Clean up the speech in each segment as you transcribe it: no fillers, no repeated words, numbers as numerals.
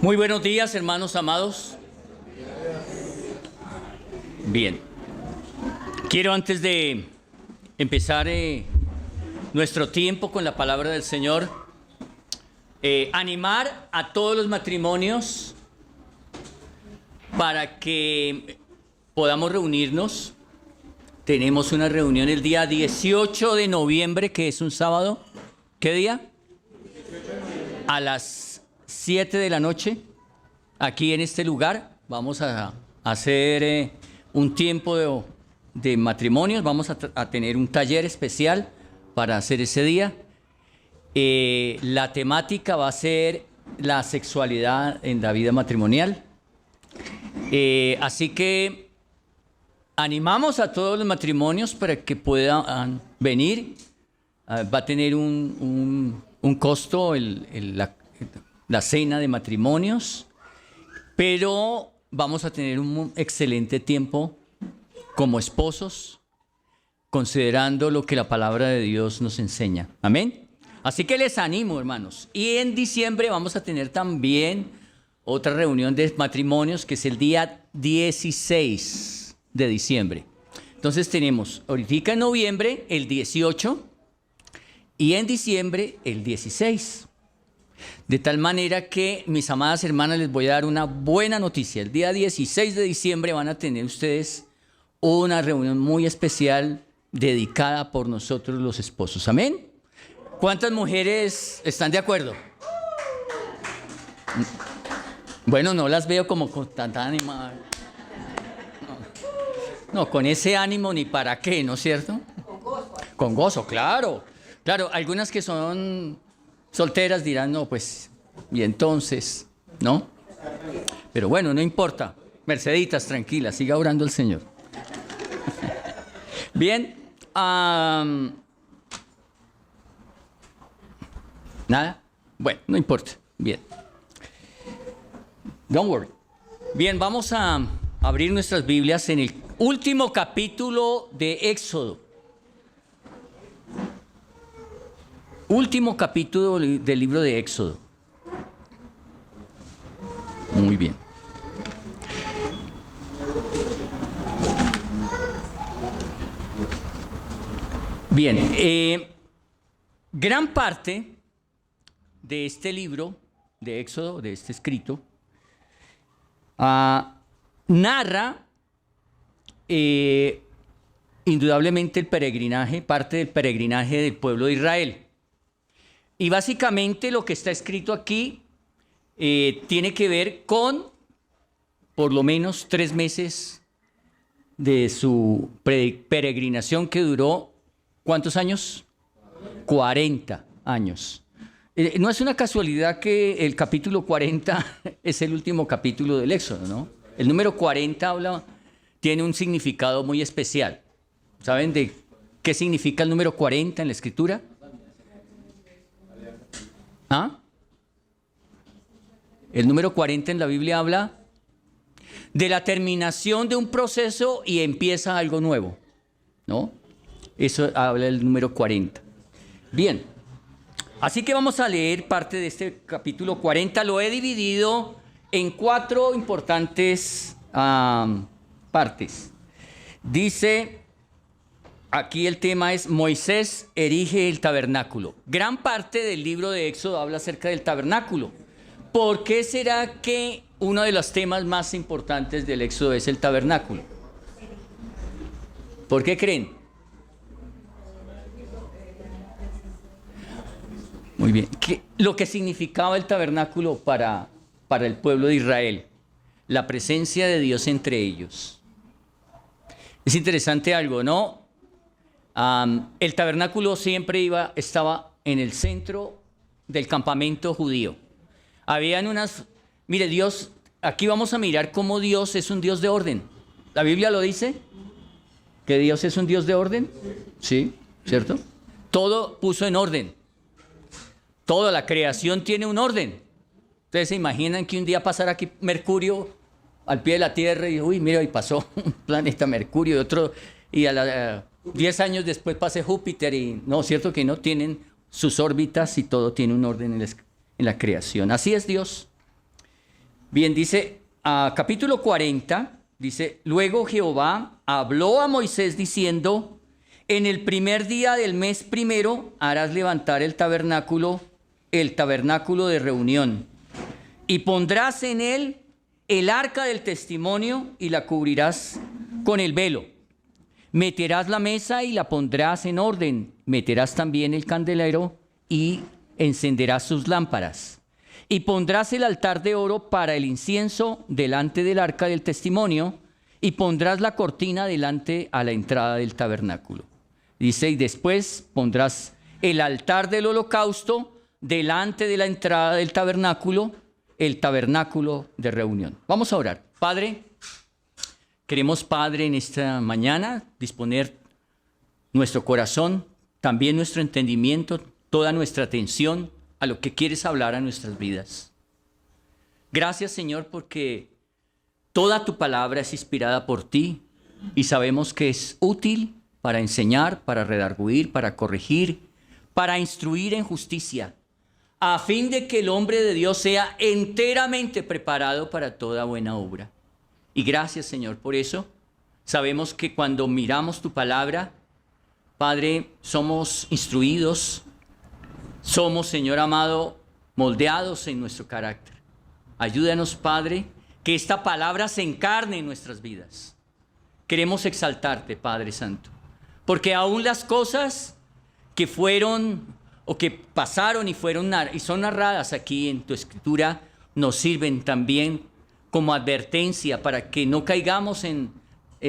Muy buenos días, hermanos amados. Bien, quiero antes de empezar nuestro tiempo con la palabra del Señor, animar a todos los matrimonios para que podamos reunirnos. Tenemos una reunión el día 18 de noviembre, que es un sábado. ¿Qué día? A las 7 de la noche, aquí en este lugar. Vamos a hacer un tiempo de matrimonios. Vamos a tener un taller especial para hacer ese día. La temática va a ser la sexualidad en la vida matrimonial. Así que animamos a todos los matrimonios para que puedan venir. Va a tener un costo la cena de matrimonios, pero vamos a tener un excelente tiempo como esposos, considerando lo que la palabra de Dios nos enseña. Amén. Así que les animo, hermanos. Y en diciembre vamos a tener también otra reunión de matrimonios, que es el día 16 de diciembre. Entonces tenemos ahorita en noviembre el 18 y en diciembre el 16. De tal manera que, mis amadas hermanas, les voy a dar una buena noticia. El día 16 de diciembre van a tener ustedes una reunión muy especial dedicada por nosotros los esposos. Amén. ¿Cuántas mujeres están de acuerdo? Bueno, no las veo como con tanta animada. No, con ese ánimo ni para qué, ¿no es cierto? Con gozo. Con gozo, claro. Claro, algunas que son solteras dirán, no, pues, y entonces, ¿no? Pero bueno, no importa. Merceditas, tranquilas, siga orando el Señor. Bien. ¿Nada? Bueno, no importa. Bien. Don't worry. Bien, vamos a abrir nuestras Biblias en el último capítulo de Éxodo. Último capítulo del libro de Éxodo. Muy bien. Bien, gran parte de este libro de Éxodo, de este escrito, narra indudablemente el peregrinaje, parte del peregrinaje del pueblo de Israel. Y básicamente lo que está escrito aquí tiene que ver con por lo menos 3 meses de su peregrinación, que duró, ¿cuántos años? 40 años. No es una casualidad que el capítulo 40 es el último capítulo del Éxodo, ¿no? El número 40 tiene un significado muy especial. ¿Saben de qué significa el número 40 en la Escritura? ¿Ah? El número 40 en la Biblia habla de la terminación de un proceso y empieza algo nuevo, ¿no? Eso habla el número 40. Bien, así que vamos a leer parte de este capítulo 40. Lo he dividido en 4 importantes partes. Dice, aquí el tema es Moisés erige el tabernáculo. Gran parte del libro de Éxodo habla acerca del tabernáculo. ¿Por qué será que uno de los temas más importantes del Éxodo es el tabernáculo? ¿Por qué creen? Muy bien. Lo que significaba el tabernáculo para el pueblo de Israel, la presencia de Dios entre ellos. Es interesante algo, ¿no? El tabernáculo siempre estaba en el centro del campamento judío. Habían mire, Dios, aquí vamos a mirar cómo Dios es un Dios de orden. ¿La Biblia lo dice? ¿Que Dios es un Dios de orden? Sí, ¿cierto? Todo puso en orden. Toda la creación tiene un orden. Ustedes se imaginan que un día pasara aquí Mercurio al pie de la Tierra y, uy, mira, y pasó un planeta Mercurio y otro, y 10 años después pase Júpiter, y no, cierto que no, tienen sus órbitas y todo tiene un orden en la creación. Así es Dios. Bien, dice, capítulo 40, dice, luego Jehová habló a Moisés diciendo, en el primer día del mes primero harás levantar el tabernáculo de reunión, y pondrás en él el arca del testimonio y la cubrirás con el velo. Meterás la mesa y la pondrás en orden. Meterás también el candelero y encenderás sus lámparas. Y pondrás el altar de oro para el incienso delante del arca del testimonio, y pondrás la cortina delante a la entrada del tabernáculo. Dice, y después pondrás el altar del holocausto delante de la entrada del tabernáculo, el tabernáculo de reunión. Vamos a orar. Padre, queremos, Padre, en esta mañana disponer nuestro corazón, también nuestro entendimiento, toda nuestra atención a lo que quieres hablar a nuestras vidas. Gracias, Señor, porque toda tu palabra es inspirada por ti y sabemos que es útil para enseñar, para redarguir, para corregir, para instruir en justicia, a fin de que el hombre de Dios sea enteramente preparado para toda buena obra. Y gracias, Señor, por eso. Sabemos que cuando miramos tu palabra, Padre, somos instruidos, somos, Señor amado, moldeados en nuestro carácter. Ayúdanos, Padre, que esta palabra se encarne en nuestras vidas. Queremos exaltarte, Padre Santo, porque aún las cosas que fueron o que pasaron y son narradas aquí en tu escritura nos sirven también como advertencia para que no caigamos en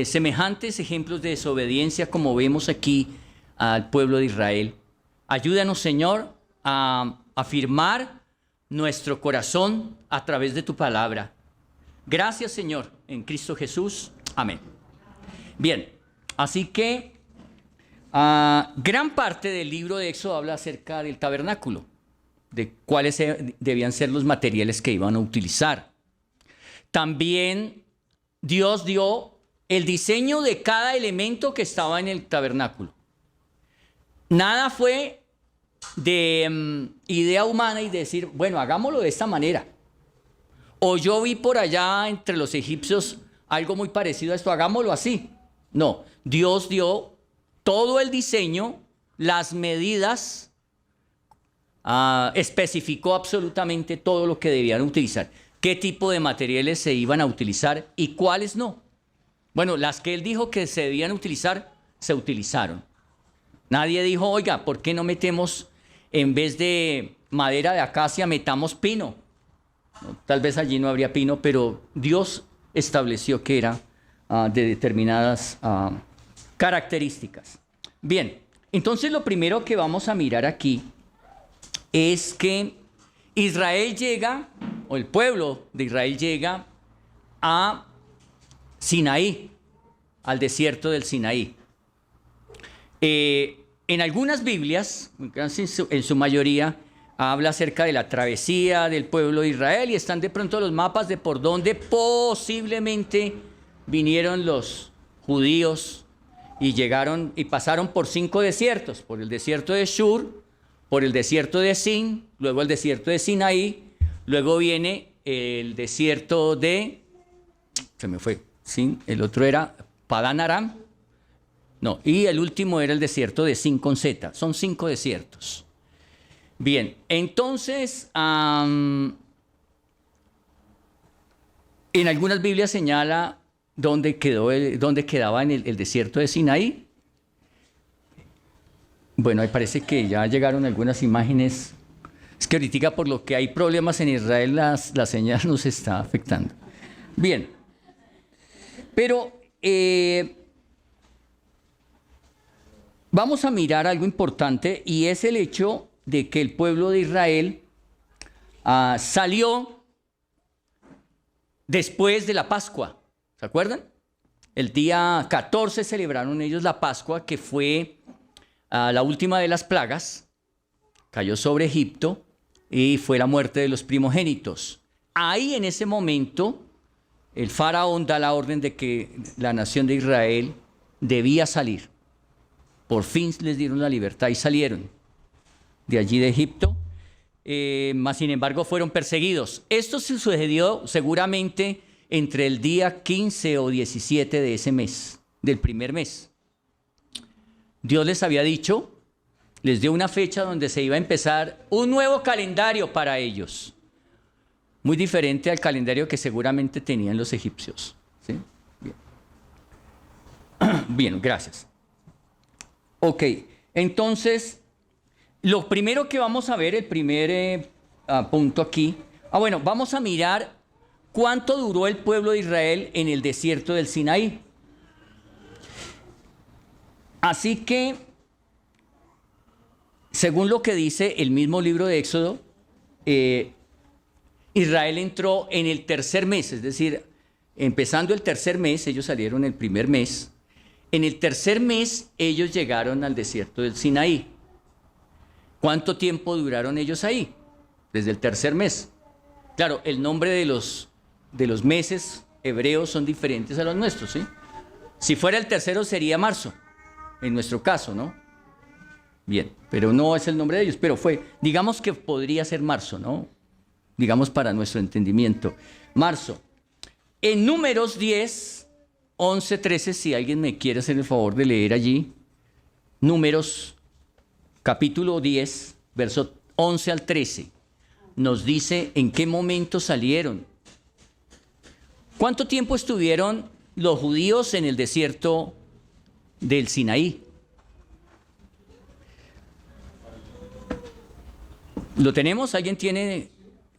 semejantes ejemplos de desobediencia como vemos aquí al pueblo de Israel. Ayúdanos, Señor, a afirmar nuestro corazón a través de tu palabra. Gracias, Señor, en Cristo Jesús. Amén. Bien, así que gran parte del libro de Éxodo habla acerca del tabernáculo, de cuáles debían ser los materiales que iban a utilizar. También Dios dio el diseño de cada elemento que estaba en el tabernáculo. Nada fue de idea humana y decir, bueno, hagámoslo de esta manera. O yo vi por allá entre los egipcios algo muy parecido a esto, hagámoslo así. No, Dios dio todo el diseño, las medidas, especificó absolutamente todo lo que debían utilizar, qué tipo de materiales se iban a utilizar y cuáles no. Bueno, las que él dijo que se debían utilizar, se utilizaron. Nadie dijo, oiga, ¿por qué no metemos, en vez de madera de acacia, metamos pino? No, tal vez allí no habría pino, pero Dios estableció que era de determinadas características. Bien, entonces lo primero que vamos a mirar aquí es que Israel llega, o el pueblo de Israel llega a Sinaí, al desierto del Sinaí. En algunas Biblias, en su mayoría, habla acerca de la travesía del pueblo de Israel y están de pronto los mapas de por dónde posiblemente vinieron los judíos y llegaron y pasaron por 5 desiertos, por el desierto de Shur, por el desierto de Sin, luego el desierto de Sinaí, luego viene el desierto de, se me fue, Sin, el otro era Padán Aram, no, y el último era el desierto de Sin con Z, son 5 desiertos. Bien, entonces, en algunas Biblias señala dónde quedaba en el desierto de Sinaí. Bueno, ahí parece que ya llegaron algunas imágenes. Es que ahorita por lo que hay problemas en Israel, la señal nos está afectando. Bien, pero vamos a mirar algo importante y es el hecho de que el pueblo de Israel salió después de la Pascua. ¿Se acuerdan? El día 14 celebraron ellos la Pascua, que fue la última de las plagas. Cayó sobre Egipto y fue la muerte de los primogénitos. Ahí en ese momento el faraón da la orden de que la nación de Israel debía salir. Por fin les dieron la libertad y salieron de allí de Egipto. mas sin embargo fueron perseguidos. Esto se sucedió seguramente entre el día 15 o 17 de ese mes, del primer mes. Dios les había dicho, les dio una fecha donde se iba a empezar un nuevo calendario para ellos, muy diferente al calendario que seguramente tenían los egipcios. ¿Sí? Bien. Bien, gracias. Ok, entonces, lo primero que vamos a ver, el primer punto aquí, bueno, vamos a mirar cuánto duró el pueblo de Israel en el desierto del Sinaí. Así que, según lo que dice el mismo libro de Éxodo, Israel entró en el tercer mes, es decir, empezando el tercer mes, ellos salieron el primer mes. En el tercer mes ellos llegaron al desierto del Sinaí. ¿Cuánto tiempo duraron ellos ahí? Desde el tercer mes. Claro, el nombre de los meses hebreos son diferentes a los nuestros, ¿sí? Si fuera el tercero sería marzo, en nuestro caso, ¿no? Bien, pero no es el nombre de ellos, pero digamos que podría ser marzo, ¿no? Digamos para nuestro entendimiento. Marzo. En Números 10, 11, 13, si alguien me quiere hacer el favor de leer allí, Números capítulo 10, verso 11 al 13, nos dice en qué momento salieron. ¿Cuánto tiempo estuvieron los judíos en el desierto del Sinaí? ¿Lo tenemos? ¿Alguien tiene?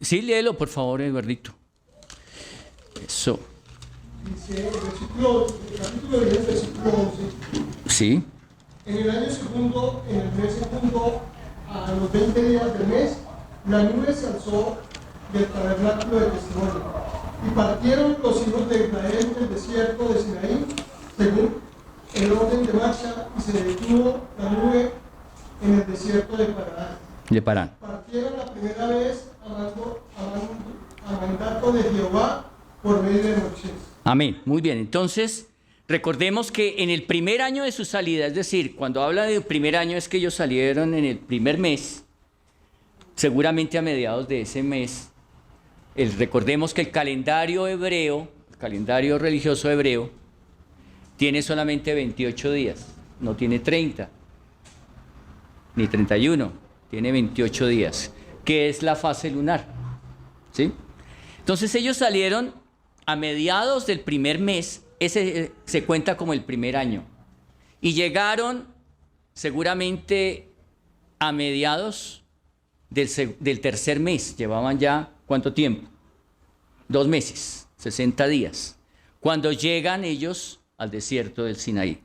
Sí, léelo, por favor, Eduardito. Eso. Dice el capítulo 10, versículo 11. Sí. En el año segundo, en el mes segundo, a los 20 días del mes, la nube se alzó del tabernáculo de testimonio. Y partieron los hijos de Israel del desierto de Sinaí, según el orden de marcha, y se detuvo la nube en el desierto de Parán. Partieron la primera vez a mandato de Jehová por medio de Moisés. Amén. Muy bien. Entonces, recordemos que en el primer año de su salida, es decir, cuando habla del primer año es que ellos salieron en el primer mes, seguramente a mediados de ese mes. Recordemos que el calendario hebreo, el calendario religioso hebreo, tiene solamente 28 días, no tiene 30, ni 31, tiene 28 días, que es la fase lunar. ¿Sí? Entonces ellos salieron a mediados del primer mes, ese se cuenta como el primer año, y llegaron seguramente a mediados del tercer mes. Llevaban ya, ¿cuánto tiempo? 2 meses, 60 días, cuando llegan ellos al desierto del Sinaí.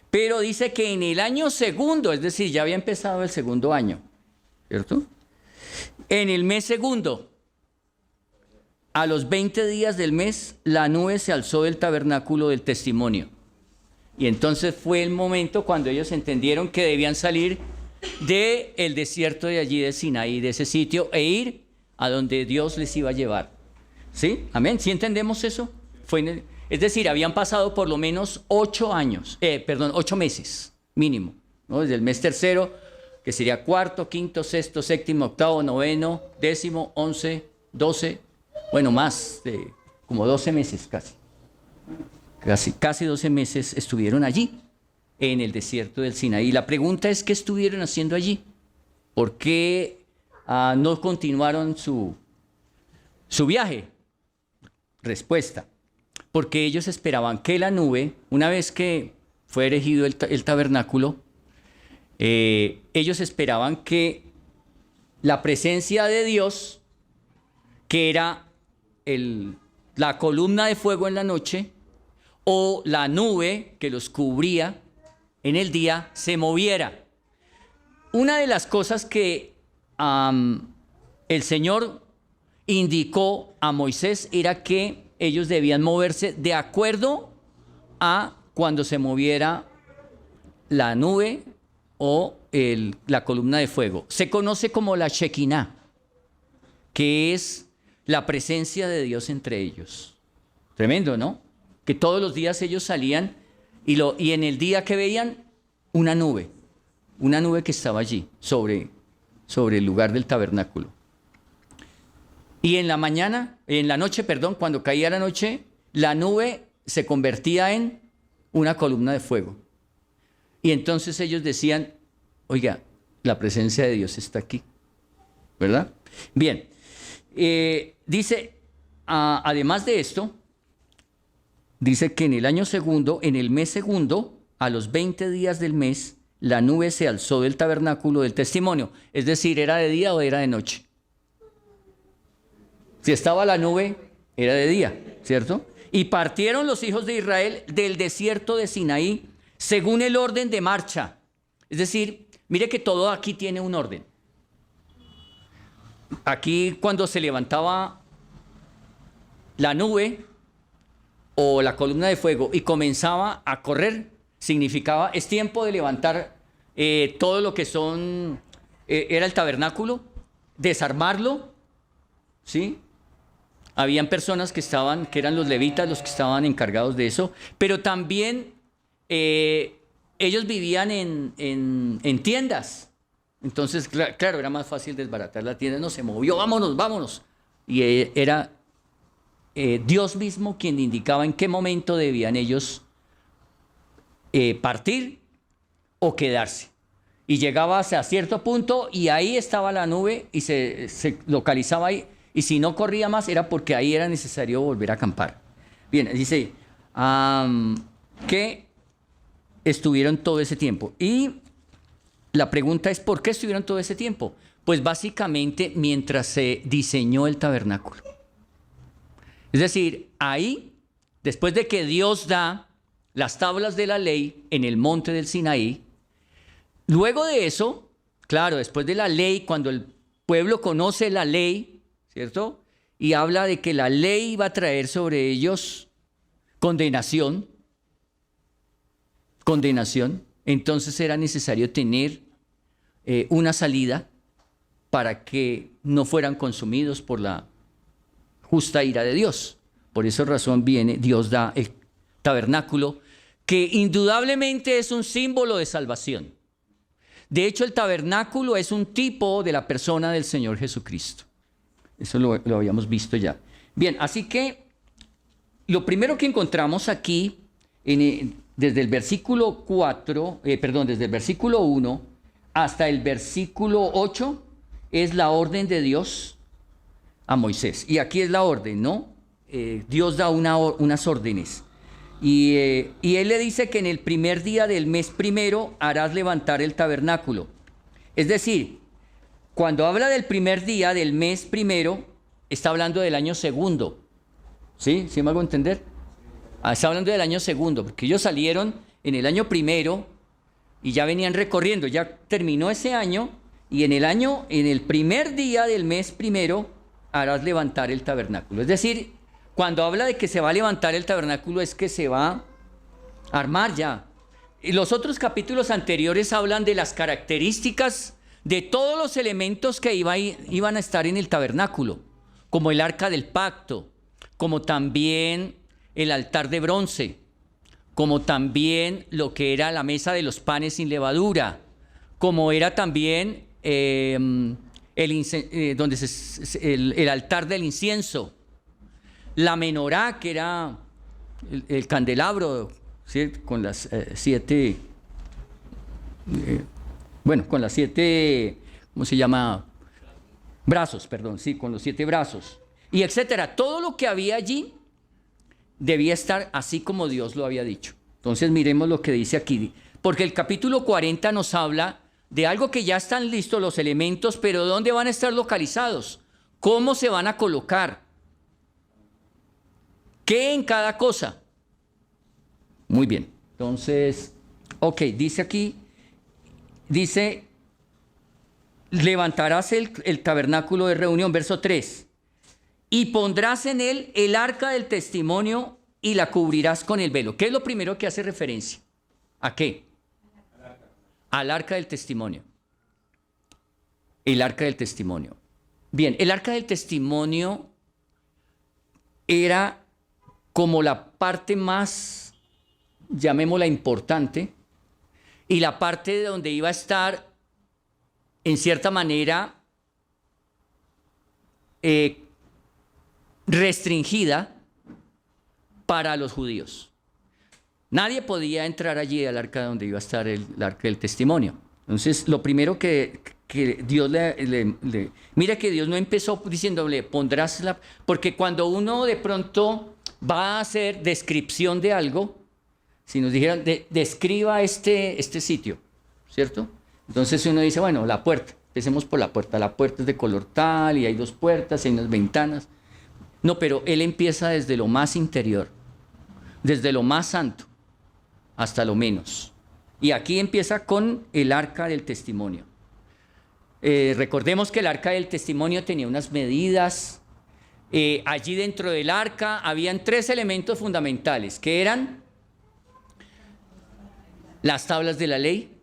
Pero dice que en el año segundo, es decir, ya había empezado el segundo año, ¿cierto? En el mes segundo, a los 20 días del mes, la nube se alzó del tabernáculo del testimonio. Y entonces fue el momento cuando ellos entendieron que debían salir del desierto de allí de Sinaí, de ese sitio, e ir a donde Dios les iba a llevar. ¿Sí? Amén. ¿Sí entendemos eso? Es decir, habían pasado por lo menos 8 meses mínimo, ¿no? Desde el mes tercero, que sería cuarto, quinto, sexto, séptimo, octavo, noveno, 10º, 11, 12, bueno, más de como 12 meses casi 12 meses estuvieron allí, en el desierto del Sinaí. La pregunta es, ¿qué estuvieron haciendo allí? ¿Por qué no continuaron su viaje? Respuesta: porque ellos esperaban que la nube, una vez que fue erigido el tabernáculo, ellos esperaban que la presencia de Dios, que era la columna de fuego en la noche, o la nube que los cubría en el día, se moviera. Una de las cosas que el Señor indicó a Moisés era que ellos debían moverse de acuerdo a cuando se moviera la nube o la columna de fuego. Se conoce como la Shekinah, que es la presencia de Dios entre ellos. Tremendo, ¿no? Que todos los días ellos salían y en el día que veían una nube que estaba allí sobre sobre el lugar del tabernáculo. Y en la noche, cuando caía la noche, la nube se convertía en una columna de fuego. Y entonces ellos decían, oiga, la presencia de Dios está aquí, ¿verdad? Bien, dice, además de esto, dice que en el año segundo, en el mes segundo, a los 20 días del mes, la nube se alzó del tabernáculo del testimonio. Es decir, ¿era de día o era de noche? Si estaba la nube, era de día, ¿cierto? Y partieron los hijos de Israel del desierto de Sinaí según el orden de marcha. Es decir, mire que todo aquí tiene un orden. Aquí cuando se levantaba la nube o la columna de fuego y comenzaba a correr, significaba, es tiempo de levantar todo lo que era el tabernáculo, desarmarlo, ¿sí? Habían personas que eran los levitas los que estaban encargados de eso, pero también ellos vivían en tiendas. Entonces, claro, era más fácil desbaratar la tienda. No, se movió, vámonos. Y era Dios mismo quien indicaba en qué momento debían ellos partir o quedarse. Y llegaba hasta cierto punto y ahí estaba la nube y se localizaba ahí. Y si no corría más era porque ahí era necesario volver a acampar. Bien, dice que estuvieron todo ese tiempo. Y la pregunta es, ¿por qué estuvieron todo ese tiempo? Pues básicamente mientras se diseñó el tabernáculo. Es decir, ahí, después de que Dios da las tablas de la ley en el monte del Sinaí, luego de eso, claro, después de la ley, cuando el pueblo conoce la ley, ¿cierto? Y habla de que la ley iba a traer sobre ellos condenación. Entonces era necesario tener una salida para que no fueran consumidos por la justa ira de Dios. Por esa razón Dios da el tabernáculo, que indudablemente es un símbolo de salvación. De hecho, el tabernáculo es un tipo de la persona del Señor Jesucristo. Eso lo habíamos visto ya. Bien, así que lo primero que encontramos aquí, desde el versículo 1 hasta el versículo 8, es la orden de Dios a Moisés. Y aquí es la orden, ¿no? Dios da unas órdenes. Y él le dice que en el primer día del mes primero harás levantar el tabernáculo. Es decir, cuando habla del primer día del mes primero, está hablando del año segundo. ¿Sí? ¿Sí me hago entender? Está hablando del año segundo, porque ellos salieron en el año primero y ya venían recorriendo, ya terminó ese año, y en el primer día del mes primero harás levantar el tabernáculo. Es decir, cuando habla de que se va a levantar el tabernáculo es que se va a armar ya. Y los otros capítulos anteriores hablan de las características de todos los elementos que iban a estar en el tabernáculo, como el arca del pacto, como también el altar de bronce, como también lo que era la mesa de los panes sin levadura, como era también el altar del incienso, la menorá, que era el candelabro, ¿sí? Con las siete... con las 7, ¿cómo se llama? Brazos, con los 7 brazos, y etcétera. Todo lo que había allí debía estar así como Dios lo había dicho. Entonces miremos lo que dice aquí, porque el capítulo 40 nos habla de algo que ya están listos los elementos, pero ¿dónde van a estar localizados? ¿Cómo se van a colocar? ¿Qué en cada cosa? Muy bien, entonces, dice aquí, levantarás el tabernáculo de reunión, verso 3, y pondrás en él el arca del testimonio y la cubrirás con el velo. ¿Qué es lo primero que hace referencia? ¿A qué? Al arca del testimonio. El arca del testimonio. Bien, el arca del testimonio era como la parte más, llamémosla importante, y la parte de donde iba a estar en cierta manera, restringida para los judíos. Nadie podía entrar allí al arca donde iba a estar el arca del testimonio. Entonces, lo primero que Dios mira que Dios no empezó diciéndole, pondrás la... Porque cuando uno de pronto va a hacer descripción de algo, si nos dijeran, describa este sitio, ¿cierto? Entonces uno dice, bueno, la puerta, empecemos por la puerta es de color tal y hay 2 puertas, hay unas ventanas. No, pero él empieza desde lo más interior, desde lo más santo hasta lo menos. Y aquí empieza con el arca del testimonio. Recordemos que el arca del testimonio tenía unas medidas. Allí dentro del arca habían 3 elementos fundamentales, que eran las tablas de la ley,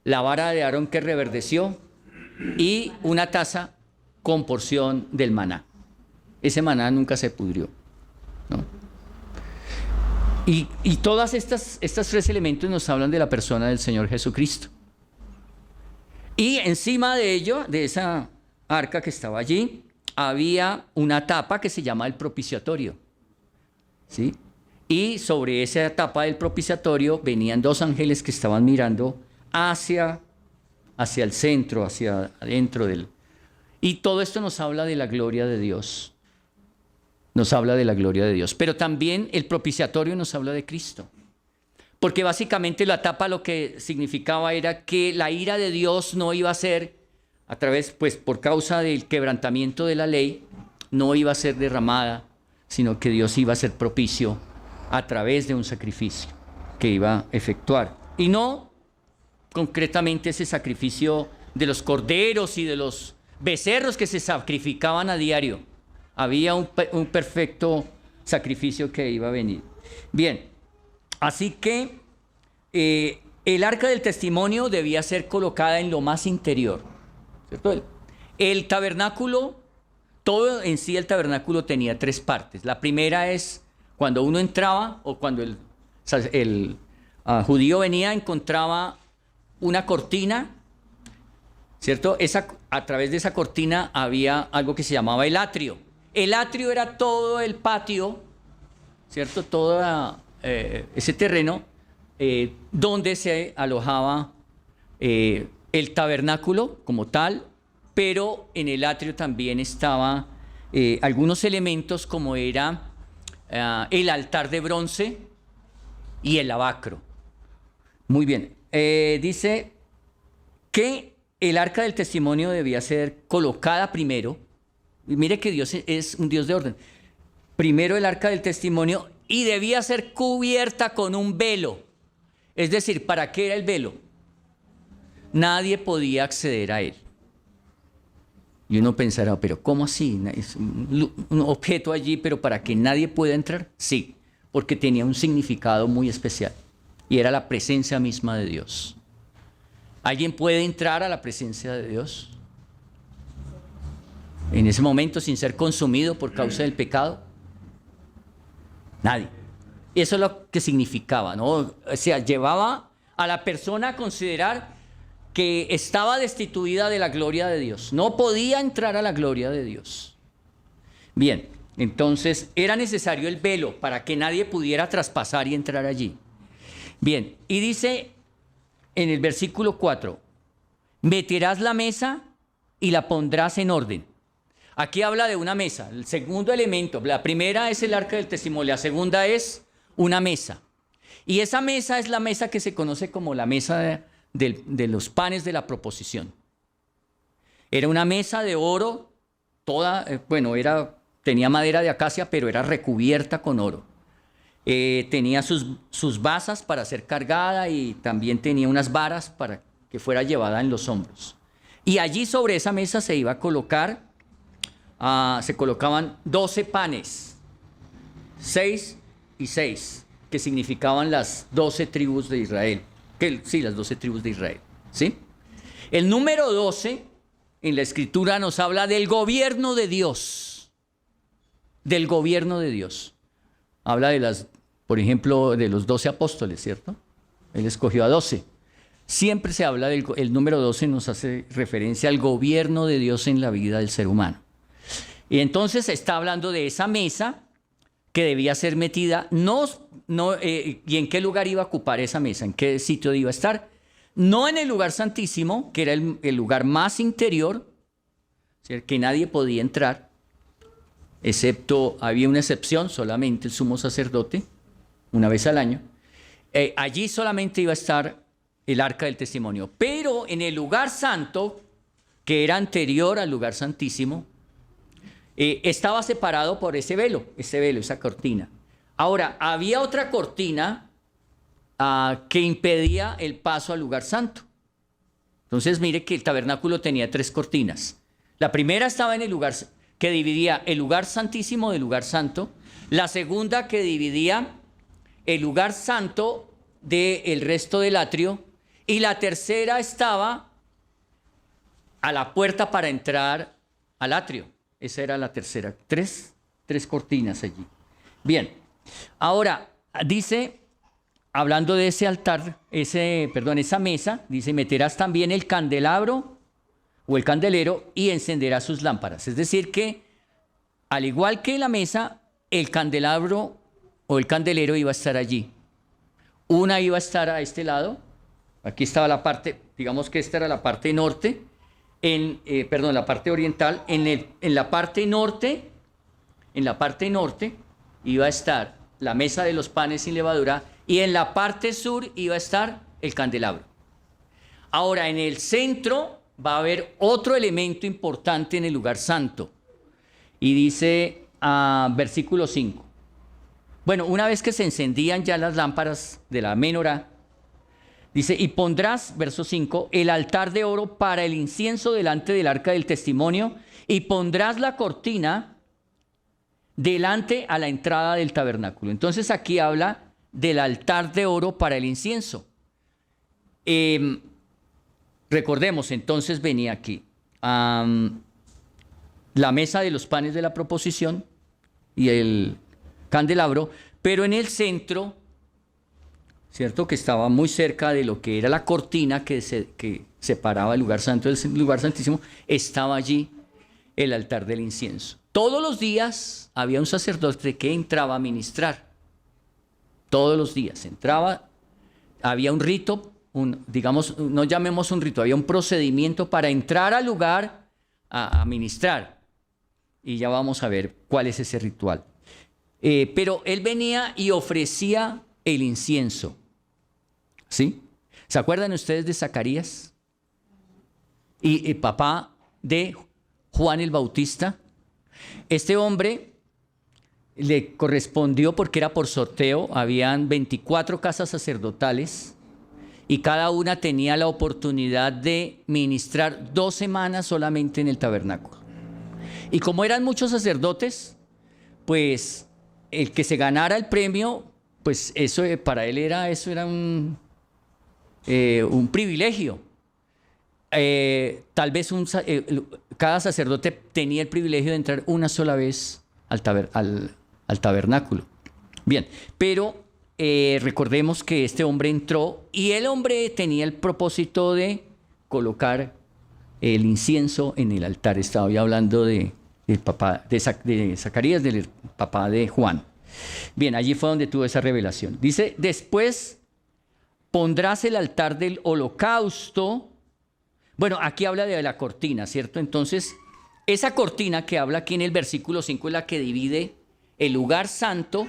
la vara de Aarón que reverdeció y una taza con porción del maná. Ese maná nunca se pudrió, ¿no? Y todas estas 3 elementos nos hablan de la persona del Señor Jesucristo. Y encima de ello, de esa arca que estaba allí, había una tapa que se llama el propiciatorio, ¿sí? Y sobre esa tapa del propiciatorio venían 2 ángeles que estaban mirando hacia el centro, hacia adentro del... Y todo esto nos habla de la gloria de Dios. Nos habla de la gloria de Dios. Pero también el propiciatorio nos habla de Cristo. Porque básicamente la tapa lo que significaba era que la ira de Dios no iba a ser a través, pues por causa del quebrantamiento de la ley, no iba a ser derramada, sino que Dios iba a ser propicio a través de un sacrificio que iba a efectuar. Y no concretamente ese sacrificio de los corderos y de los becerros que se sacrificaban a diario. Había un perfecto sacrificio que iba a venir. Bien, así que el arca del testimonio debía ser colocada en lo más interior, ¿cierto? El tabernáculo, todo en sí el tabernáculo tenía 3 partes. La primera es cuando uno entraba o cuando el judío venía, encontraba una cortina, ¿cierto? A través de esa cortina había algo que se llamaba el atrio. El atrio era todo el patio, ¿cierto? Todo ese terreno donde se alojaba el tabernáculo como tal, pero en el atrio también estaba algunos elementos como era el altar de bronce y el lavacro. Muy bien. Dice que el arca del testimonio debía ser colocada primero. Y mire que Dios es un Dios de orden. Primero el arca del testimonio y debía ser cubierta con un velo. Es decir, ¿para qué era el velo? Nadie podía acceder a él. Y uno pensará, pero ¿cómo así? Es un objeto allí, pero ¿para que nadie pueda entrar? Sí, porque tenía un significado muy especial. Y era la presencia misma de Dios. ¿Alguien puede entrar a la presencia de Dios en ese momento sin ser consumido por causa del pecado? Nadie. Eso es lo que significaba, ¿no? O sea, llevaba a la persona a considerar que estaba destituida de la gloria de Dios. No podía entrar a la gloria de Dios. Bien, entonces era necesario el velo para que nadie pudiera traspasar y entrar allí. Bien, y dice en el versículo 4, meterás la mesa y la pondrás en orden. Aquí habla de una mesa. El segundo elemento, la primera es el arca del testimonio, la segunda es una mesa. Y esa mesa es la mesa que se conoce como la mesa de los panes de la proposición. Era una mesa de oro, toda, tenía madera de acacia, pero era recubierta con oro. Tenía sus basas para ser cargada y también tenía unas varas para que fuera llevada en los hombros. Y allí sobre esa mesa se iba a colocar, se colocaban 12 panes, 6 y 6, que significaban las 12 tribus de Israel. Sí, las 12 tribus de Israel, ¿sí? El número 12 en la Escritura nos habla del gobierno de Dios. Del gobierno de Dios. Habla por ejemplo, de los 12 apóstoles, ¿cierto? Él escogió a 12. siempre se habla el número 12, nos hace referencia al gobierno de Dios en la vida del ser humano. Y entonces está hablando de esa mesa que debía ser metida, ¿y en qué lugar iba a ocupar esa mesa? ¿En qué sitio iba a estar? No en el lugar santísimo, que era el lugar más interior, ¿cierto?, que nadie podía entrar, excepto, había una excepción, solamente el sumo sacerdote, una vez al año. Allí solamente iba a estar el arca del testimonio. Pero en el lugar santo, que era anterior al lugar santísimo, estaba separado por ese velo, esa cortina. Ahora, había otra cortina que impedía el paso al lugar santo. Entonces, mire que el tabernáculo tenía 3 cortinas. La primera estaba en el lugar que dividía el lugar santísimo del lugar santo. La segunda que dividía el lugar santo del resto del atrio. Y la tercera estaba a la puerta para entrar al atrio. Esa era la tercera. Tres cortinas allí. Bien, ahora dice, hablando de ese altar, esa mesa, dice, meterás también el candelabro o el candelero y encenderás sus lámparas. Es decir que, al igual que la mesa, el candelabro o el candelero iba a estar allí. Una iba a estar a este lado. Aquí estaba la parte, digamos que esta era la parte norte, la parte oriental. En la parte norte iba a estar la mesa de los panes sin levadura y en la parte sur iba a estar el candelabro. Ahora, en el centro va a haber otro elemento importante en el lugar santo. Y dice, versículo 5. Bueno, una vez que se encendían ya las lámparas de la menorá, dice, y pondrás, verso 5, el altar de oro para el incienso delante del arca del testimonio, y pondrás la cortina delante a la entrada del tabernáculo. Entonces aquí habla del altar de oro para el incienso. Recordemos, entonces venía aquí la mesa de los panes de la proposición y el candelabro, pero en el centro, ¿cierto?, que estaba muy cerca de lo que era la cortina que separaba el lugar santo del lugar santísimo, estaba allí el altar del incienso. Todos los días había un sacerdote que entraba a ministrar. Todos los días entraba, había un rito, digamos, no llamemos un rito, había un procedimiento para entrar al lugar a ministrar. Y ya vamos a ver cuál es ese ritual. Pero él venía y ofrecía el incienso. ¿Sí? ¿Se acuerdan ustedes de Zacarías? Y el papá de Juan el Bautista. Este hombre le correspondió, porque era por sorteo, habían 24 casas sacerdotales y cada una tenía la oportunidad de ministrar 2 semanas solamente en el tabernáculo. Y como eran muchos sacerdotes, pues el que se ganara el premio, pues eso para él era un privilegio. Tal vez cada sacerdote tenía el privilegio de entrar una sola vez al tabernáculo. Bien, pero recordemos que este hombre entró y el hombre tenía el propósito de colocar el incienso en el altar. Estaba ya hablando del papá de Zacarías, del papá de Juan. Bien, allí fue donde tuvo esa revelación. Dice, después pondrás el altar del holocausto. Bueno, aquí habla de la cortina, ¿cierto? Entonces, esa cortina que habla aquí en el versículo 5 es la que divide el lugar santo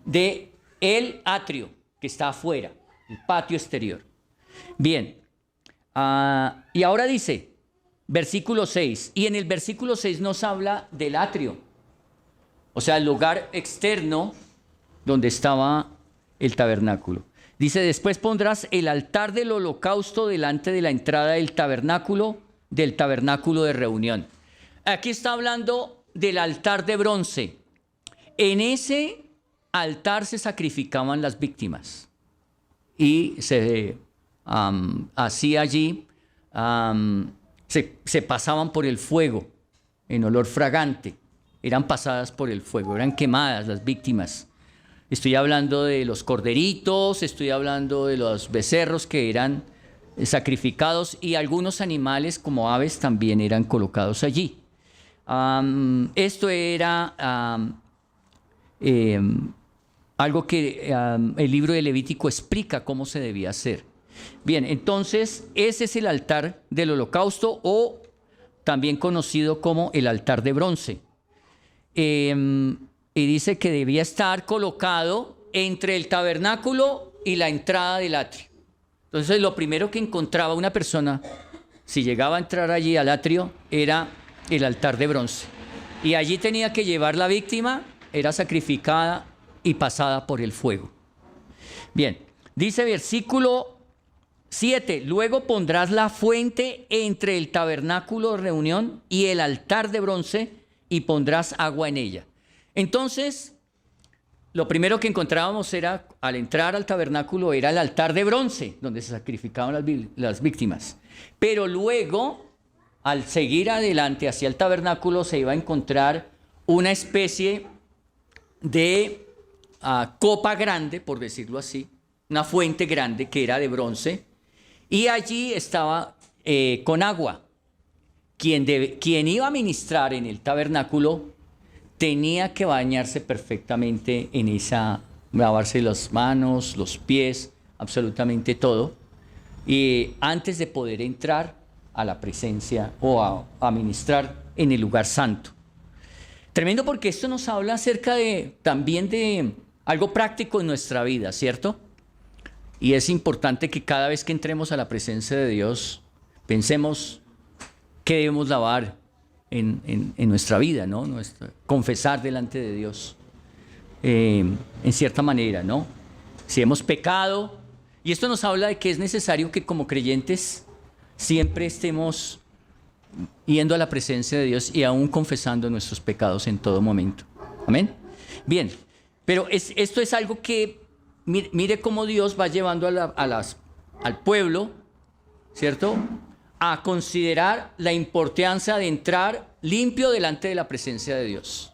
de el atrio que está afuera, el patio exterior. Bien, y ahora dice, versículo 6, y en el versículo 6 nos habla del atrio, o sea, el lugar externo donde estaba el tabernáculo. Dice, después pondrás el altar del holocausto delante de la entrada del tabernáculo de reunión. Aquí está hablando del altar de bronce. En ese altar se sacrificaban las víctimas y se hacía allí, se pasaban por el fuego en olor fragante. Eran pasadas por el fuego, eran quemadas las víctimas Estoy hablando de los corderitos, estoy hablando de los becerros que eran sacrificados y algunos animales como aves también eran colocados allí. Esto era algo que el libro de Levítico explica cómo se debía hacer. Bien, entonces ese es el altar del holocausto o también conocido como el altar de bronce. Y dice que debía estar colocado entre el tabernáculo y la entrada del atrio. Entonces lo primero que encontraba una persona, si llegaba a entrar allí al atrio, era el altar de bronce. Y allí tenía que llevar la víctima, era sacrificada y pasada por el fuego. Bien, dice versículo 7, luego pondrás la fuente entre el tabernáculo de reunión y el altar de bronce y pondrás agua en ella. Entonces, lo primero que encontrábamos era, al entrar al tabernáculo, era el altar de bronce, donde se sacrificaban las víctimas. Pero luego, al seguir adelante hacia el tabernáculo, se iba a encontrar una especie de copa grande, por decirlo así, una fuente grande que era de bronce, y allí estaba con agua. Quien iba a ministrar en el tabernáculo tenía que bañarse perfectamente en esa, lavarse las manos, los pies, absolutamente todo, y antes de poder entrar a la presencia o a ministrar en el lugar santo. Tremendo, porque esto nos habla acerca también de algo práctico en nuestra vida, ¿cierto? Y es importante que cada vez que entremos a la presencia de Dios, pensemos qué debemos lavar en nuestra vida, ¿no? Confesar delante de Dios, en cierta manera, ¿no? Si hemos pecado, y esto nos habla de que es necesario que como creyentes siempre estemos yendo a la presencia de Dios y aún confesando nuestros pecados en todo momento. Amén. Bien, pero esto es algo que, mire cómo Dios va llevando al pueblo, ¿cierto?, a considerar la importancia de entrar limpio delante de la presencia de Dios,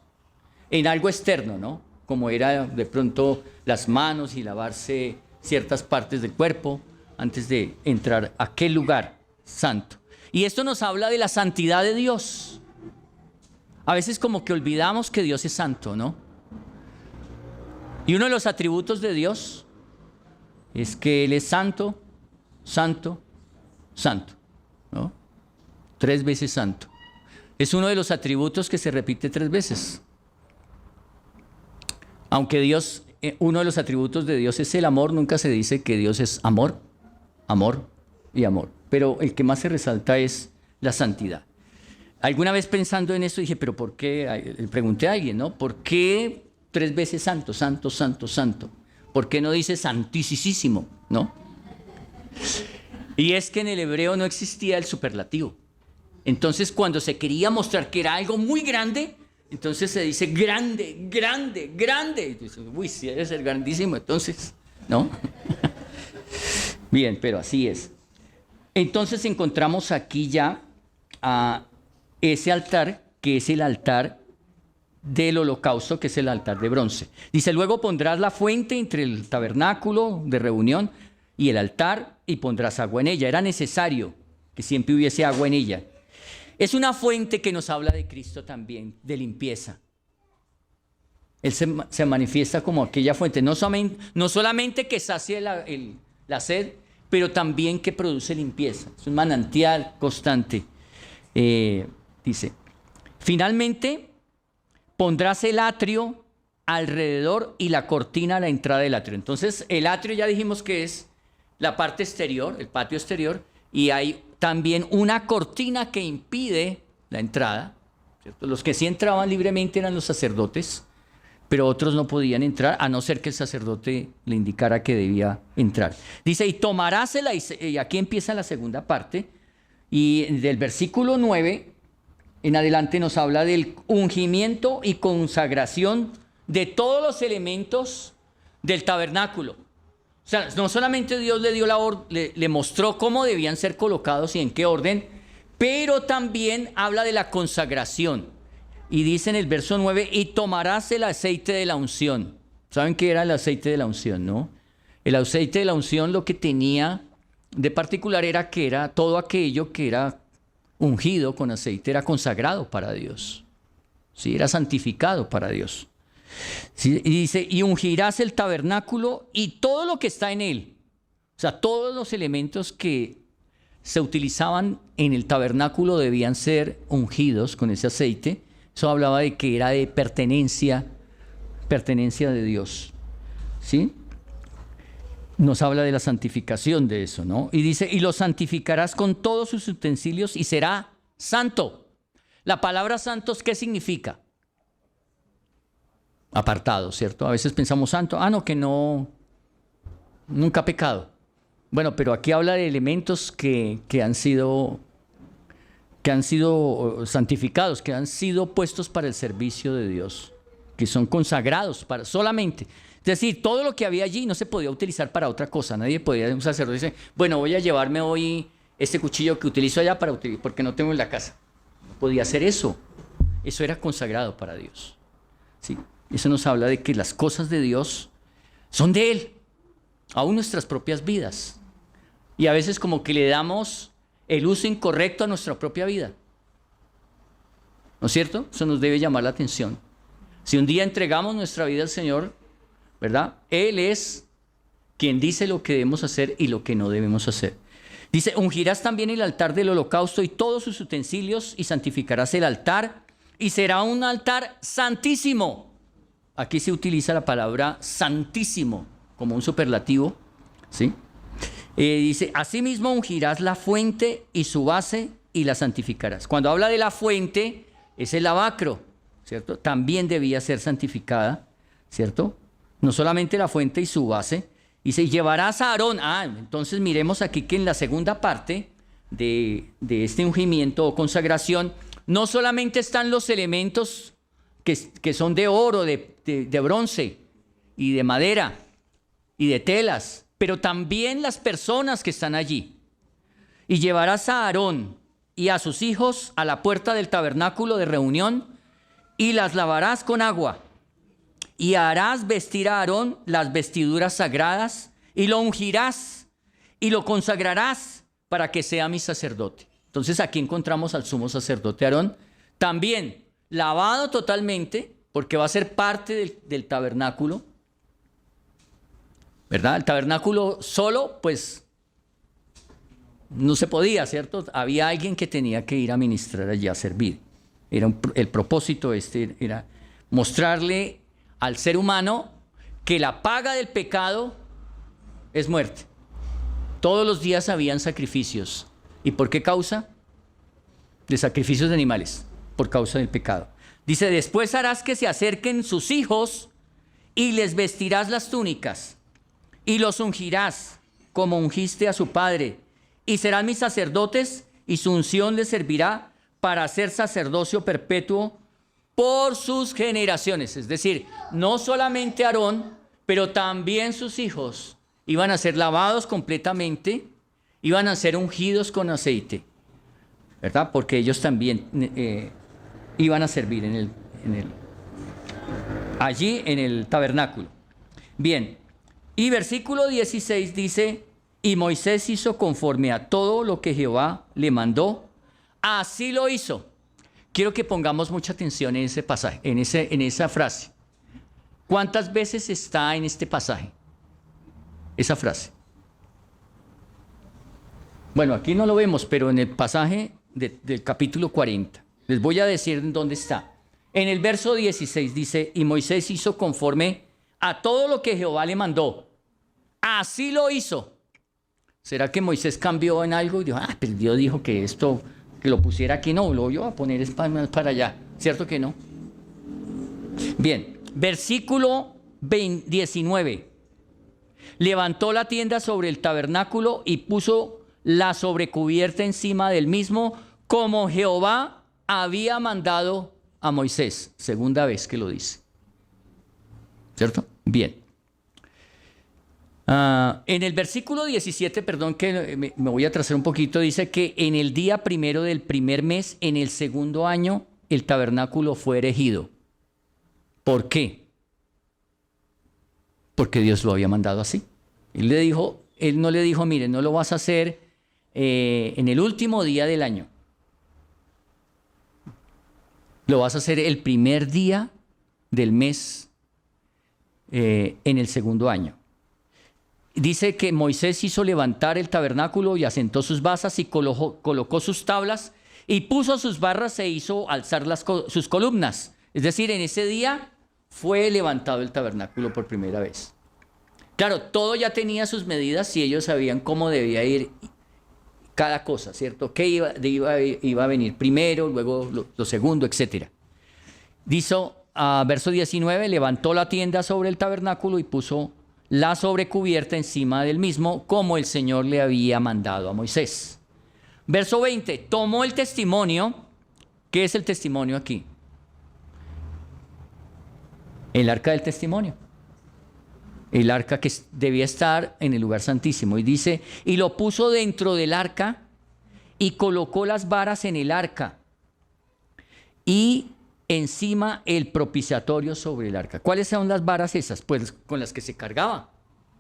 en algo externo, ¿no? Como era de pronto las manos y lavarse ciertas partes del cuerpo antes de entrar a aquel lugar santo. Y esto nos habla de la santidad de Dios. A veces como que olvidamos que Dios es santo, ¿no? Y uno de los atributos de Dios es que Él es santo, santo, santo, ¿no? 3 veces santo. Es uno de los atributos que se repite 3 veces. Aunque Dios, uno de los atributos de Dios es el amor, nunca se dice que Dios es amor, amor y amor. Pero el que más se resalta es la santidad. Alguna vez pensando en esto dije, pero ¿por qué? Le pregunté a alguien, ¿no? ¿Por qué 3 veces santo, santo, santo, santo? ¿Por qué no dice santísimo, no? Y es que en el hebreo no existía el superlativo. Entonces, cuando se quería mostrar que era algo muy grande, entonces se dice grande, grande, grande. Y dices, uy, si debe ser grandísimo, entonces, ¿no? Bien, pero así es. Entonces encontramos aquí ya a ese altar, que es el altar del holocausto, que es el altar de bronce. Dice, luego pondrás la fuente entre el tabernáculo de reunión y el altar y pondrás agua en ella. Era necesario que siempre hubiese agua en ella. Es una fuente que nos habla de Cristo también, de limpieza. Él se manifiesta como aquella fuente, no solamente que sacie la sed, pero también que produce limpieza. Es un manantial constante. Dice, finalmente pondrás el atrio alrededor y la cortina a la entrada del atrio. Entonces, el atrio ya dijimos que es la parte exterior, el patio exterior, y hay también una cortina que impide la entrada, ¿cierto? Los que sí entraban libremente eran los sacerdotes, pero otros no podían entrar a no ser que el sacerdote le indicara que debía entrar. Dice, y tomarásela, y aquí empieza la segunda parte, y del versículo 9 en adelante nos habla del ungimiento y consagración de todos los elementos del tabernáculo. O sea, no solamente Dios le dio le mostró cómo debían ser colocados y en qué orden, pero también habla de la consagración. Y dice en el verso 9, y tomarás el aceite de la unción. ¿Saben qué era el aceite de la unción, no? El aceite de la unción lo que tenía de particular era que era todo aquello que era ungido con aceite, era consagrado para Dios. ¿Sí? Era santificado para Dios. ¿Sí? Y dice, y ungirás el tabernáculo y todo lo que está en él. O sea, todos los elementos que se utilizaban en el tabernáculo debían ser ungidos con ese aceite. Eso hablaba de que era de pertenencia de Dios. ¿Sí? Nos habla de la santificación de eso, ¿no? Y dice, y lo santificarás con todos sus utensilios y será santo. La palabra santos, ¿qué significa? Apartado, ¿cierto? A veces pensamos santo, no, que no, nunca ha pecado. Bueno, pero aquí habla de elementos que han sido santificados, que han sido puestos para el servicio de Dios, que son consagrados para solamente. Es decir, todo lo que había allí no se podía utilizar para otra cosa. Nadie podía, un sacerdote dice, bueno, voy a llevarme hoy este cuchillo que utilizo allá porque no tengo en la casa. No podía hacer eso. Eso era consagrado para Dios. ¿Sí? Eso nos habla de que las cosas de Dios son de Él, aún nuestras propias vidas. Y a veces como que le damos el uso incorrecto a nuestra propia vida. ¿No es cierto? Eso nos debe llamar la atención. Si un día entregamos nuestra vida al Señor, ¿verdad? Él es quien dice lo que debemos hacer y lo que no debemos hacer. Dice, ungirás también el altar del holocausto y todos sus utensilios y santificarás el altar y será un altar santísimo. Aquí se utiliza la palabra santísimo como un superlativo, ¿sí? Dice, asimismo ungirás la fuente y su base y la santificarás. Cuando habla de la fuente, es el lavacro, ¿cierto? También debía ser santificada, ¿cierto? No solamente la fuente y su base. Dice, llevarás a Aarón. Entonces miremos aquí que en la segunda parte de este ungimiento o consagración, no solamente están los elementos que son de oro, de bronce y de madera y de telas, pero también las personas que están allí. Y llevarás a Aarón y a sus hijos a la puerta del tabernáculo de reunión y las lavarás con agua. Y harás vestir a Aarón las vestiduras sagradas y lo ungirás y lo consagrarás para que sea mi sacerdote. Entonces aquí encontramos al sumo sacerdote Aarón, también lavado totalmente, porque va a ser parte del tabernáculo, ¿verdad? El tabernáculo solo, pues, no se podía, ¿cierto? Había alguien que tenía que ir a ministrar allí a servir. El propósito era mostrarle al ser humano que la paga del pecado es muerte. Todos los días habían sacrificios. ¿Y por qué causa? De sacrificios de animales, por causa del pecado. Dice, después harás que se acerquen sus hijos y les vestirás las túnicas y los ungirás como ungiste a su padre y serán mis sacerdotes y su unción les servirá para hacer sacerdocio perpetuo por sus generaciones. Es decir, no solamente Aarón, pero también sus hijos iban a ser lavados completamente, iban a ser ungidos con aceite, ¿verdad? Porque ellos también iban a servir allí en el tabernáculo. Bien, y versículo 16 dice, y Moisés hizo conforme a todo lo que Jehová le mandó, así lo hizo. Quiero que pongamos mucha atención en ese pasaje, en esa frase. ¿Cuántas veces está en este pasaje esa frase? Bueno, aquí no lo vemos, pero en el pasaje del capítulo 40. Les voy a decir en dónde está. En el verso 16 dice, y Moisés hizo conforme a todo lo que Jehová le mandó. Así lo hizo. ¿Será que Moisés cambió en algo y dijo, pero Dios dijo que esto, que lo pusiera aquí? No, lo voy a poner para allá. ¿Cierto que no? Bien, versículo 19. Levantó la tienda sobre el tabernáculo y puso la sobrecubierta encima del mismo, como Jehová había mandado a Moisés. Segunda vez que lo dice. ¿Cierto? Bien. En el versículo 17, perdón que me voy a atrasar un poquito, dice que en el día primero del primer mes, en el segundo año, el tabernáculo fue erigido. ¿Por qué? porque Dios lo había mandado así. Él no le dijo, mire, no lo vas a hacer en el último día del año. Lo vas a hacer el primer día del mes en el segundo año. Dice que Moisés hizo levantar el tabernáculo y asentó sus basas y colocó sus tablas y puso sus barras e hizo alzar sus columnas. Es decir, en ese día fue levantado el tabernáculo por primera vez. Claro, todo ya tenía sus medidas y ellos sabían cómo debía ir cada cosa, ¿cierto? ¿Qué iba a venir primero, luego lo segundo, etcétera? Dice, verso 19, levantó la tienda sobre el tabernáculo y puso la sobrecubierta encima del mismo, como el Señor le había mandado a Moisés. Verso 20, tomó el testimonio. ¿Qué es el testimonio aquí? El arca del testimonio. El arca que debía estar en el lugar santísimo. Y dice, y lo puso dentro del arca y colocó las varas en el arca y encima el propiciatorio sobre el arca. ¿Cuáles son las varas esas? Pues con las que se cargaba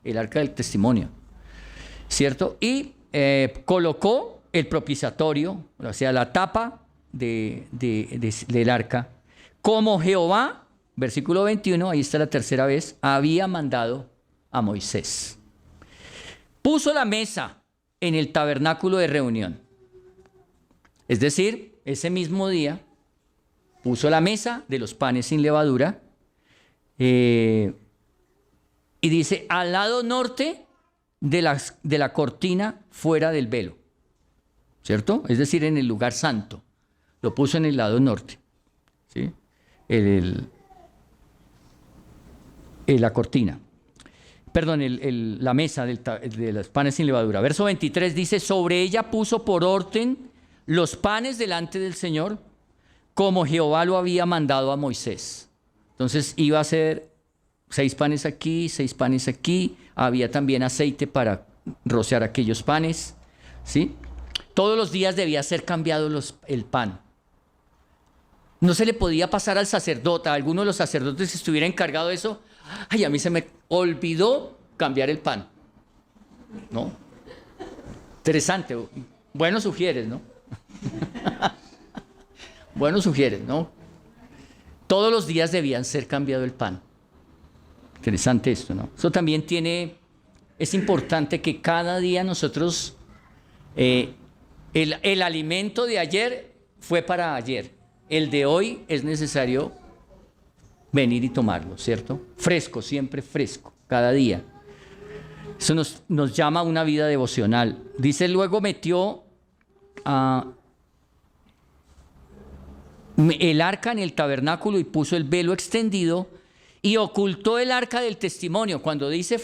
el arca del testimonio, ¿cierto? Y colocó el propiciatorio, o sea, la tapa del arca, como Jehová, versículo 21, ahí está la tercera vez, había mandado a Moisés. Puso la mesa en el tabernáculo de reunión. Es decir, ese mismo día puso la mesa de los panes sin levadura y dice, al lado norte de la cortina fuera del velo, ¿cierto? Es decir, en el lugar santo. Lo puso en el lado norte, ¿sí? La cortina. Perdón, la mesa de los panes sin levadura. Verso 23 dice, sobre ella puso por orden los panes delante del Señor, como Jehová lo había mandado a Moisés. Entonces iba a ser 6 panes aquí, 6 panes aquí. Había también aceite para rociar aquellos panes, ¿sí? Todos los días debía ser cambiado el pan. No se le podía pasar al sacerdote, a alguno de los sacerdotes que estuviera encargado de eso. Ay, a mí se me olvidó cambiar el pan. ¿No? Interesante. Bueno sugieres, ¿no? Bueno sugieres, ¿no? Todos los días debían ser cambiado el pan. Interesante esto, ¿no? Eso también es importante que cada día nosotros, el alimento de ayer fue para ayer. El de hoy es necesario venir y tomarlo, ¿cierto? Fresco, siempre fresco, cada día. Eso nos llama a una vida devocional. Dice, luego metió el arca en el tabernáculo y puso el velo extendido y ocultó el arca del testimonio. Cuando dice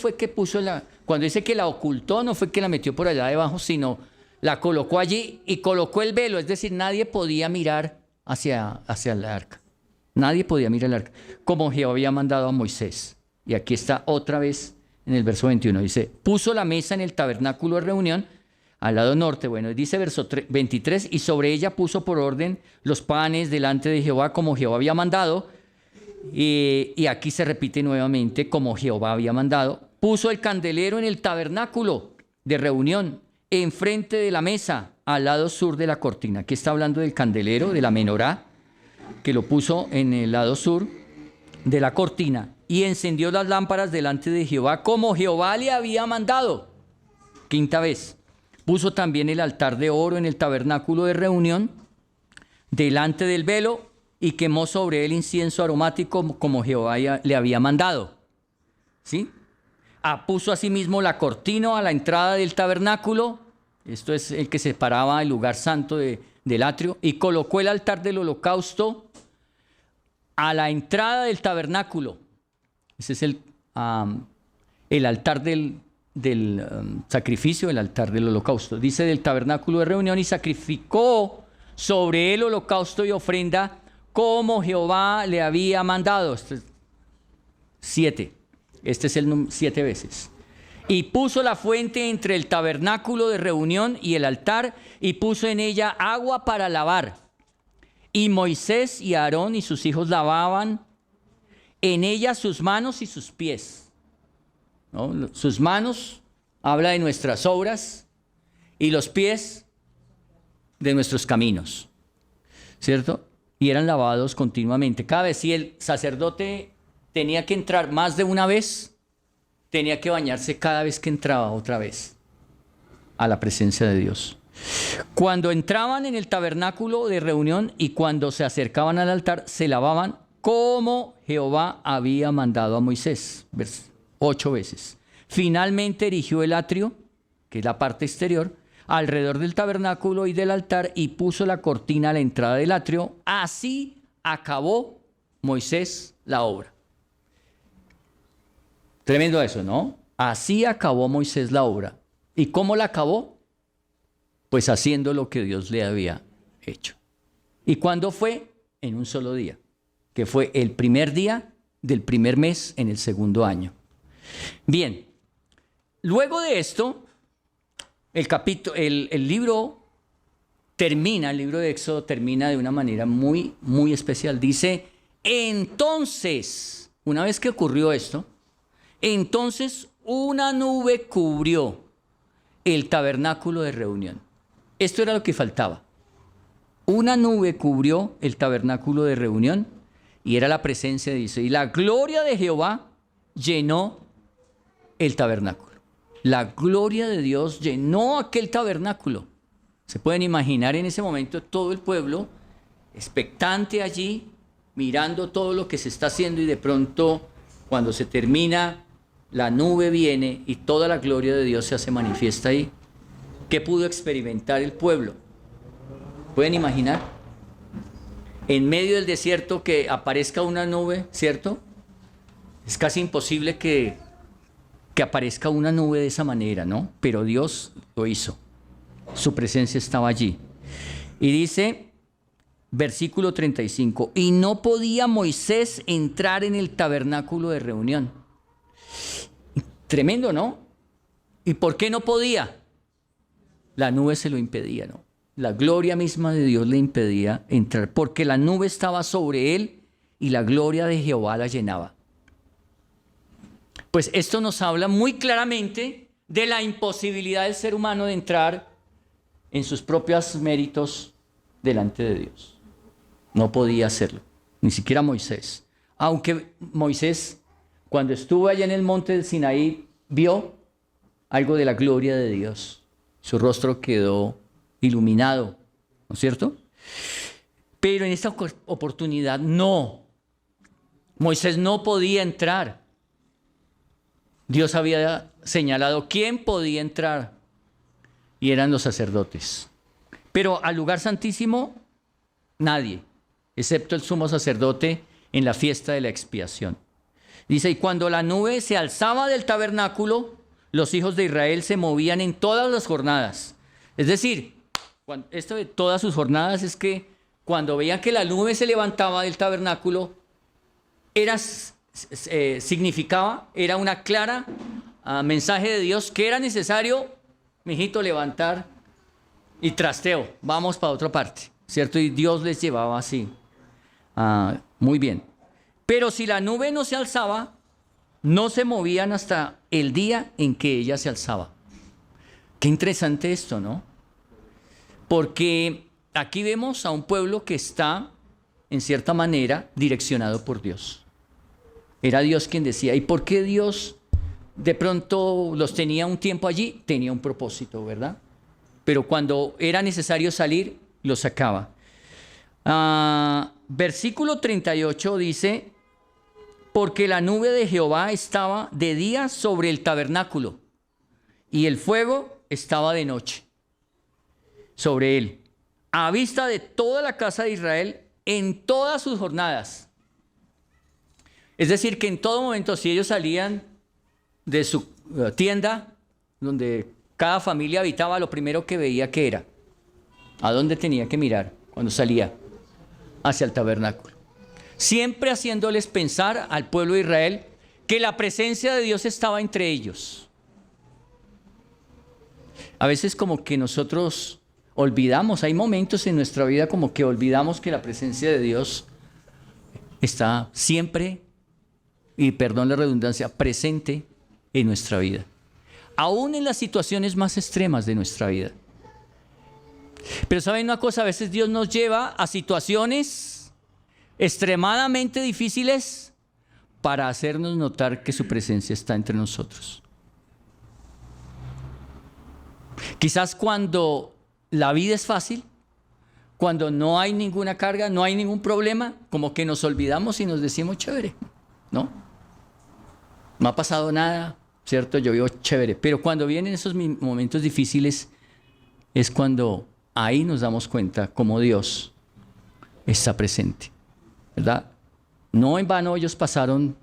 cuando dice que la ocultó, no fue que la metió por allá debajo, sino la colocó allí y colocó el velo. Es decir, nadie podía mirar hacia el arca. Nadie podía mirar el arca, como Jehová había mandado a Moisés. Y aquí está otra vez en el verso 21. Dice, puso la mesa en el tabernáculo de reunión al lado norte. Bueno, dice verso 23, y sobre ella puso por orden los panes delante de Jehová, como Jehová había mandado. Y aquí se repite nuevamente, como Jehová había mandado. Puso el candelero en el tabernáculo de reunión, enfrente de la mesa, al lado sur de la cortina. Aquí está hablando del candelero, de la menorá, que lo puso en el lado sur de la cortina. Y encendió las lámparas delante de Jehová, como Jehová le había mandado. Quinta vez. Puso también el altar de oro en el tabernáculo de reunión, delante del velo, y quemó sobre él incienso aromático, como Jehová le había mandado. ¿Sí? Puso asimismo la cortina a la entrada del tabernáculo. Esto es el que separaba el lugar santo del atrio. Y colocó el altar del holocausto a la entrada del tabernáculo. Ese es el altar del sacrificio, el altar del holocausto. Dice del tabernáculo de reunión, y sacrificó sobre el holocausto y ofrenda como Jehová le había mandado. 7. Este es el 7 veces. Y puso la fuente entre el tabernáculo de reunión y el altar, y puso en ella agua para lavar. Y Moisés y Aarón y sus hijos lavaban en ella sus manos y sus pies. ¿no? Sus manos habla de nuestras obras y los pies de nuestros caminos, ¿cierto? Y eran lavados continuamente. Cada vez si el sacerdote tenía que entrar más de una vez, tenía que bañarse cada vez que entraba otra vez a la presencia de Dios. Cuando entraban en el tabernáculo de reunión y cuando se acercaban al altar, se lavaban como Jehová había mandado a Moisés, 8 veces. Finalmente erigió el atrio, que es la parte exterior, alrededor del tabernáculo y del altar y puso la cortina a la entrada del atrio. Así acabó Moisés la obra. Tremendo eso, ¿no? Así acabó Moisés la obra. ¿Y cómo la acabó? Pues haciendo lo que Dios le había hecho. ¿Y cuándo fue? En un solo día, que fue el primer día del primer mes en el segundo año. Bien, luego de esto, el libro termina, el libro de Éxodo termina de una manera muy, muy especial. Dice, entonces, una vez que ocurrió esto, entonces una nube cubrió el tabernáculo de reunión. Esto era lo que faltaba. Una nube cubrió el tabernáculo de reunión y era la presencia de Dios. Y la gloria de Jehová llenó el tabernáculo. La gloria de Dios llenó aquel tabernáculo. Se pueden imaginar en ese momento todo el pueblo expectante allí, mirando todo lo que se está haciendo y de pronto cuando se termina, la nube viene y toda la gloria de Dios se hace manifiesta ahí. ¿Qué pudo experimentar el pueblo? ¿Pueden imaginar? En medio del desierto que aparezca una nube, ¿cierto? Es casi imposible que aparezca una nube de esa manera, ¿no? Pero Dios lo hizo. Su presencia estaba allí. Y dice, versículo 35, y no podía Moisés entrar en el tabernáculo de reunión. Tremendo, ¿no? ¿Y por qué no podía? La nube se lo impedía, ¿no? La gloria misma de Dios le impedía entrar, porque la nube estaba sobre él y la gloria de Jehová la llenaba. Pues esto nos habla muy claramente de la imposibilidad del ser humano de entrar en sus propios méritos delante de Dios. No podía hacerlo, ni siquiera Moisés. Aunque Moisés, cuando estuvo allá en el monte del Sinaí, vio algo de la gloria de Dios. Su rostro quedó iluminado, ¿no es cierto? Pero en esta oportunidad no. Moisés no podía entrar. Dios había señalado quién podía entrar y eran los sacerdotes. Pero al lugar santísimo, nadie, excepto el sumo sacerdote en la fiesta de la expiación. Dice, y cuando la nube se alzaba del tabernáculo, los hijos de Israel se movían en todas las jornadas. Es decir, esto de todas sus jornadas es que cuando veían que la nube se levantaba del tabernáculo, significaba, era una clara mensaje de Dios que era necesario, mijito, levantar y trasteo, vamos para otra parte, ¿cierto? Y Dios les llevaba así. Muy bien. Pero si la nube no se alzaba, no se movían hasta el día en que ella se alzaba. Qué interesante esto, ¿no? Porque aquí vemos a un pueblo que está, en cierta manera, direccionado por Dios. Era Dios quien decía. ¿Y por qué Dios de pronto los tenía un tiempo allí? Tenía un propósito, ¿verdad? Pero cuando era necesario salir, los sacaba. Versículo 38 dice, porque la nube de Jehová estaba de día sobre el tabernáculo y el fuego estaba de noche sobre él, a vista de toda la casa de Israel en todas sus jornadas. Es decir, que en todo momento, si ellos salían de su tienda, donde cada familia habitaba, lo primero que veía que era, ¿a dónde tenía que mirar cuando salía? Hacia el tabernáculo. Siempre haciéndoles pensar al pueblo de Israel que la presencia de Dios estaba entre ellos. A veces como que nosotros olvidamos, hay momentos en nuestra vida como que olvidamos que la presencia de Dios está siempre, y perdón la redundancia, presente en nuestra vida, aún en las situaciones más extremas de nuestra vida. Pero ¿saben una cosa? A veces Dios nos lleva a situaciones extremadamente difíciles para hacernos notar que su presencia está entre nosotros. Quizás cuando la vida es fácil, cuando no hay ninguna carga, no hay ningún problema, como que nos olvidamos y nos decimos chévere, ¿no? No ha pasado nada, ¿cierto? Yo vivo chévere. Pero cuando vienen esos momentos difíciles, es cuando ahí nos damos cuenta cómo Dios está presente, ¿verdad? No en vano ellos pasaron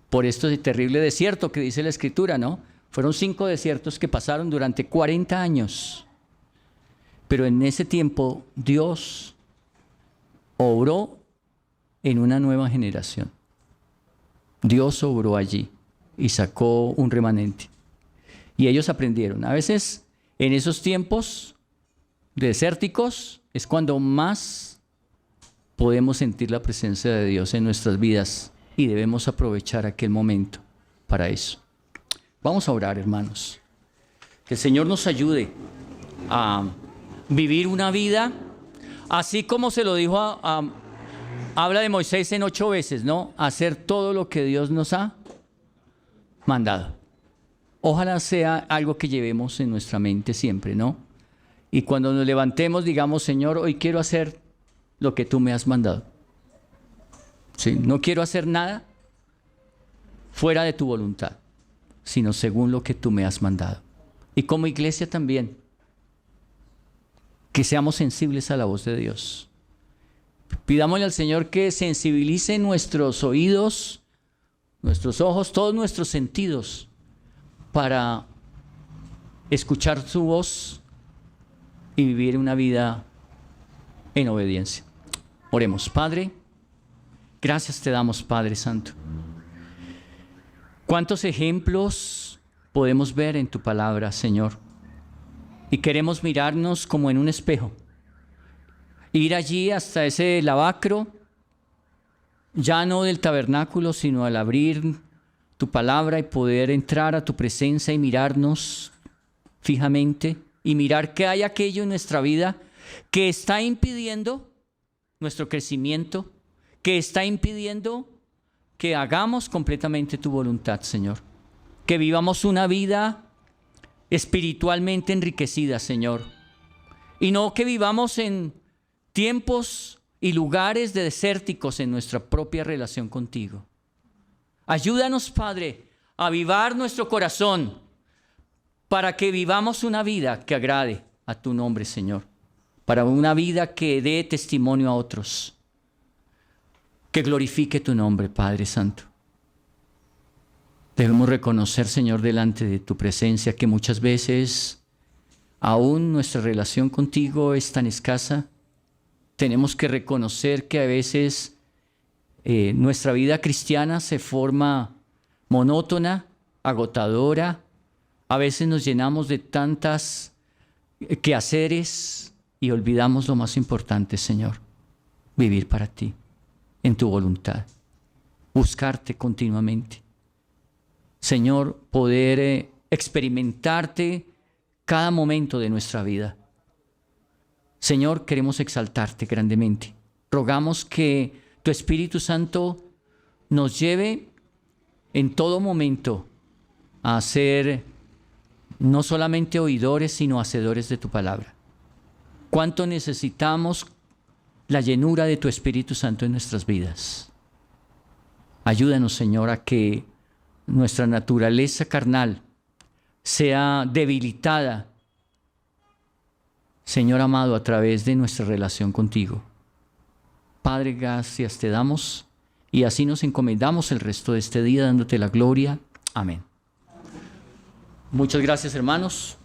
por este terrible desierto que dice la Escritura, ¿no? Fueron 5 desiertos que pasaron durante 40 años. Pero en ese tiempo Dios obró en una nueva generación. Dios obró allí y sacó un remanente. Y ellos aprendieron. A veces en esos tiempos desérticos es cuando más podemos sentir la presencia de Dios en nuestras vidas y debemos aprovechar aquel momento para eso. Vamos a orar, hermanos. Que el Señor nos ayude a vivir una vida así como se lo dijo habla de Moisés en 8 veces, ¿no? Hacer todo lo que Dios nos ha mandado. Ojalá sea algo que llevemos en nuestra mente siempre, ¿no? Y cuando nos levantemos digamos, Señor, hoy quiero hacer lo que tú me has mandado. ¿Sí? No quiero hacer nada fuera de tu voluntad, sino según lo que tú me has mandado. Y como iglesia también, que seamos sensibles a la voz de Dios. Pidámosle al Señor que sensibilice nuestros oídos, nuestros ojos, todos nuestros sentidos para escuchar su voz y vivir una vida en obediencia. Oremos. Padre, gracias te damos, Padre Santo. ¿Cuántos ejemplos podemos ver en tu palabra, Señor? Y queremos mirarnos como en un espejo. Ir allí hasta ese lavacro, ya no del tabernáculo, sino al abrir tu palabra y poder entrar a tu presencia y mirarnos fijamente y mirar qué hay aquello en nuestra vida que está impidiendo nuestro crecimiento, que está impidiendo que hagamos completamente tu voluntad, Señor. Que vivamos una vida espiritualmente enriquecida, Señor. Y no que vivamos en tiempos y lugares desérticos en nuestra propia relación contigo. Ayúdanos, Padre, a avivar nuestro corazón para que vivamos una vida que agrade a tu nombre, Señor. Para una vida que dé testimonio a otros. Que glorifique tu nombre, Padre Santo. Debemos reconocer, Señor, delante de tu presencia que muchas veces aún nuestra relación contigo es tan escasa. Tenemos que reconocer que a veces nuestra vida cristiana se forma monótona, agotadora. A veces nos llenamos de tantas quehaceres y olvidamos lo más importante, Señor, vivir para ti, en tu voluntad, buscarte continuamente. Señor, poder experimentarte cada momento de nuestra vida. Señor, queremos exaltarte grandemente. Rogamos que tu Espíritu Santo nos lleve en todo momento a ser no solamente oidores, sino hacedores de tu palabra. Cuánto necesitamos la llenura de tu Espíritu Santo en nuestras vidas. Ayúdanos, Señor, a que nuestra naturaleza carnal sea debilitada, Señor amado, a través de nuestra relación contigo. Padre, gracias te damos y así nos encomendamos el resto de este día dándote la gloria. Amén. Muchas gracias, hermanos.